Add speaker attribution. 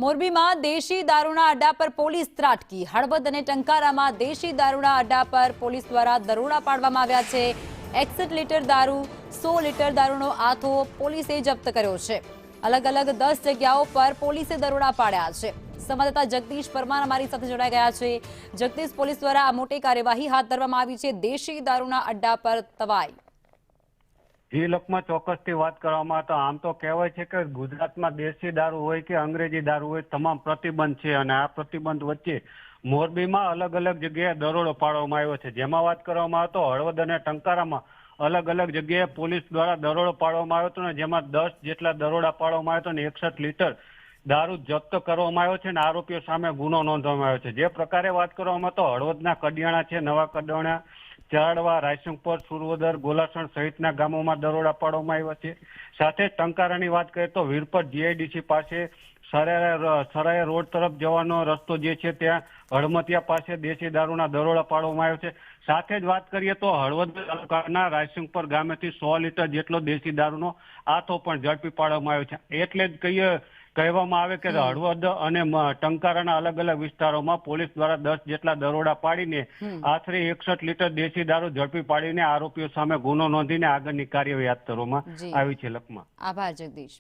Speaker 1: મોરબીમાં દેશી દારૂના અડ્ડા પર પોલીસ ત્રાટકી। હળવદ અને ટંકારામાં દેશી દારૂના અડ્ડા પર પોલીસ દ્વારા દરોડા પાડવામાં આવ્યા છે। 61 લીટર દારૂ, 100 લીટર દારૂનો આથો પોલીસે જપ્ત કર્યો છે। અલગ અલગ 10 જગ્યાઓ પર પોલીસે દરોડા પાડ્યા છે। સંવાદદાતા જગદીશ પરમાર અમારી સાથે જોડાઈ ગયા છે। જગદીશ, પોલીસ દ્વારા આ મોટી કાર્યવાહી હાથ ધરવામાં આવી છે। દેશી દારૂના અડ્ડા પર તવાઈ।
Speaker 2: જે લોકમાં ચોક્કસથી વાત કરવામાં તો આમ તો કહેવાય છે કે ગુજરાતમાં દેશી દારૂ હોય કે અંગ્રેજી દારૂ હોય તમામ પ્રતિબંધ છે અને આ પ્રતિબંધ વચ્ચે મોરબીમાં અલગ અલગ જગ્યાએ દરોડો પાડવામાં આવ્યો છે। જેમાં વાત કરવામાં આવે તો હળવદ અને ટંકારામાં અલગ અલગ જગ્યાએ પોલીસ દ્વારા દરોડો પાડવામાં આવ્યો હતો ને જેમાં 10 જેટલા દરોડા પાડવામાં આવ્યો હતો અને 61 લીટર દારૂ જપ્ત કરવામાં આવ્યો છે અને આરોપીઓ સામે ગુનો નોંધવામાં આવ્યો છે। જે પ્રકારે વાત કરવામાં તો હળવદના કડિયાણા છે, નવા કડિયાણા, ચારડવા, રાયસંગપર, સુરવદર, ગોલાસણ સહિતના ગામોમાં દરોડા પાડવામાં આવ્યા છે। સાથે જ ટંકારાની વાત કરીએ તો વીરપર જીઆઈડીસી પાસે સરાયા રોડ તરફ જવાનો રસ્તો જે છે ત્યાં હળમતિયા પાસે દેશી દારૂના દરોડા પાડવામાં આવ્યો છે। સાથે જ વાત કરીએ તો હળવદ તાલુકાના રાયસંગપર ગામેથી 100 લીટર જેટલો દેશી દારૂનો આથો પણ ઝડપી પાડવામાં આવ્યો છે। એટલે જ કહેવામાં આવે કે હળવદ અને ટંકારાના અલગ અલગ વિસ્તારોમાં પોલીસ દ્વારા 10 જેટલા દરોડા પાડીને આશરે 61 લીટર દેશી દારૂ ઝડપી પાડીને આરોપીઓ સામે ગુનો નોંધીને આગળની કાર્યવાહી હાથ ધરવામાં આવી છે। લખમાં
Speaker 1: આભાર જગદીશ।